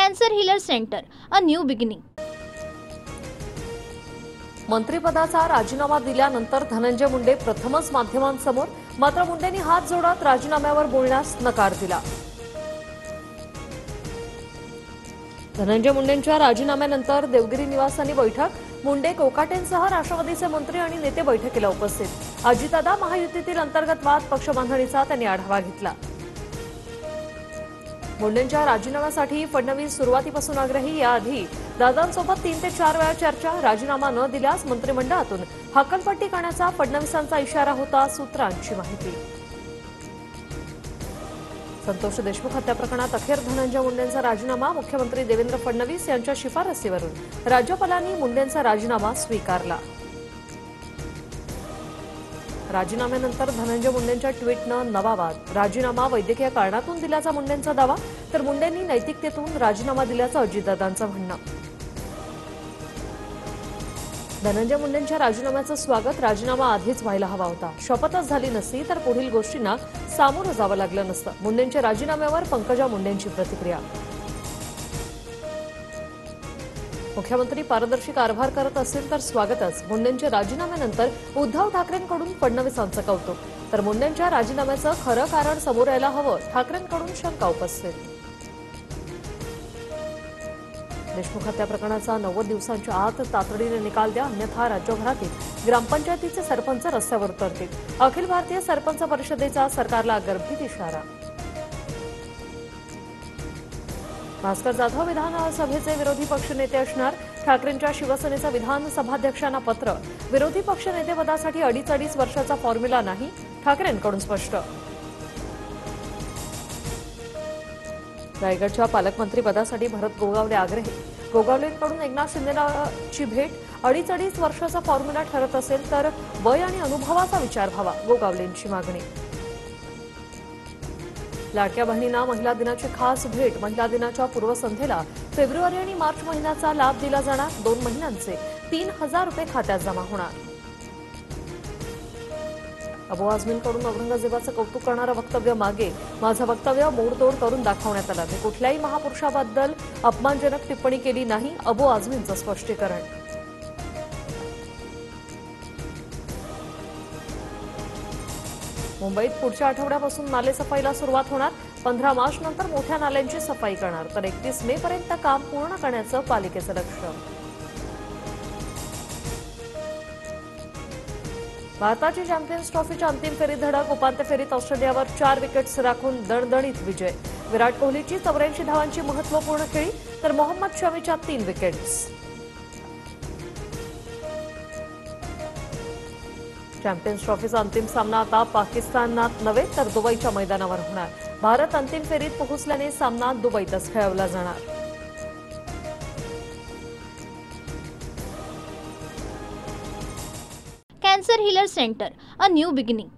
Cancer healer centre, a new beginning. मंत्रिपदाचा राजीनामा दिल्यानंतर धनंजय मुंडे प्रथमच माध्यमांसमोर. मात्र मुंडेंनी हात जोडत राजीनाम्यावर बोलण्यास नकार दिला. धनंजय मुंडेंच्या राजीनाम्यानंतर देवगिरी निवासानी बैठक. मुंडे, कोकाटेंसह राष्ट्रवादीचे मंत्री आणि नेते बैठकीला उपस्थित. अजितदादा महायुतीतील अंतर्गत वाद, पक्षबांधणीचा त्यांनी आढावा घेतला. मुंडेंच्या राजीनाम्यासाठी फडणवीस सुरुवातीपासून आग्रही. याआधी दादांसोबत 3 ते 4 वेळा चर्चा. राजीनामा न दिल्यास मंत्रिमंडळातून हकालपट्टी करण्याचा फडणवीसांचा इशारा होता, सूत्रांची माहिती. संतोष देशमुख हत्या प्रकरणात अखेर धनंजय मुंडेंचा राजीनामा. मुख्यमंत्री देवेंद्र फडणवीस यांच्या शिफारसीवरून राज्यपालांनी मुंडेंचा राजीनामा स्वीकारला. राजीनाम्यानंतर धनंजय मुंडेंच्या ट्विटनं नवा वाद. राजीनामा वैद्यकीय कारणातून दिल्याचा मुंडेंचा दावा, तर मुंडेंनी नैतिकतेतून राजीनामा दिल्याचं अजितदादांचं म्हणणं. धनंजय मुंडेंच्या राजीनाम्याचं स्वागत. राजीनामा आधीच व्हायला हवा होता. शपथच झाली नसती तर पुढील गोष्टींना सामोरं जावं लागलं नसतं. मुंडेंच्या राजीनाम्यावर पंकजा मुंडेंची प्रतिक्रिया. मुख्यमंत्री पारदर्शी कारभार करत असतील तर स्वागतच. मुंडेंच्या राजीनाम्यानंतर उद्धव ठाकरेंकडून फडणवीसांचं कौतुक. तर मुंडेंच्या राजीनाम्याचं खरं कारण समोर यायला हवं, ठाकरेंकडून शंका उपस्थित. देशमुख हत्या प्रकरणाचा 90 दिवसांच्या आत तातडीने निकाल द्या, अन्यथा राज्यभरातील ग्रामपंचायतीचे सरपंच रस्त्यावर उतरतील. अखिल भारतीय सरपंच परिषदेचा सरकारला गर्भित इशारा. भास्कर जाधव विधानसभेचे विरोधी पक्षनेते असणार. ठाकरेंच्या शिवसेनेचं विधानसभाध्यक्षांना पत्र. विरोधी पक्षनेतेपदासाठी 2.5 वर्षाचा फॉर्म्युला नाही, ठाकरेंकडून स्पष्ट. रायगडच्या पालकमंत्रीपदासाठी भरत गोगावले आग्रही. गोगावलेंकडून एकनाथ शिंदेची भेट. 2.5 वर्षाचा फॉर्म्युला ठरत असेल तर वय आणि अनुभवाचा विचार व्हावा, गोगावलेंची मागणी. लाडक्या बहिणींना महिला दिनाची खास भेट. महिला दिनाच्या पूर्वसंध्येला फेब्रुवारी आणि मार्च महिन्याचा लाभ दिला जाणार. 2 महिन्यांचे 3,000 रुपये खात्यात जमा होणार. अबू आझमींकडून औरंगजेबाचं कौतुक करणारं वक्तव्य मागे. माझं वक्तव्य मोडतोड करून दाखवण्यात आलं. मी कुठल्याही महापुरुषाबद्दल अपमानजनक टिप्पणी केली नाही, अबू आझमींचं स्पष्टीकरण. मुंबईत पुढच्या आठवड्यापासून नालेसफाईला सुरुवात होणार. 15 मार्च नंतर मोठ्या नाल्यांची सफाई करणार, तर 31 मे पर्यंत काम पूर्ण करण्याचं पालिकेचं लक्ष्य. भारताची चॅम्पियन्स ट्रॉफीच्या अंतिम फेरीत धडक. उपांत्य फेरीत ऑस्ट्रेलियावर 4 विकेट्स राखून दणदणीत विजय. विराट कोहलीची 84 धावांची महत्त्वपूर्ण खेळी, तर मोहम्मद शमीच्या 3 विकेट्स. चॅम्पियन्स ट्रॉफीचा अंतिम सामना आता पाकिस्तानात नव्हे तर दुबईच्या मैदानावर होणार. भारत अंतिम फेरीत पोहोचल्याने सामना दुबईतच खेळवला जाणार. Cancer healer centre, a new beginning.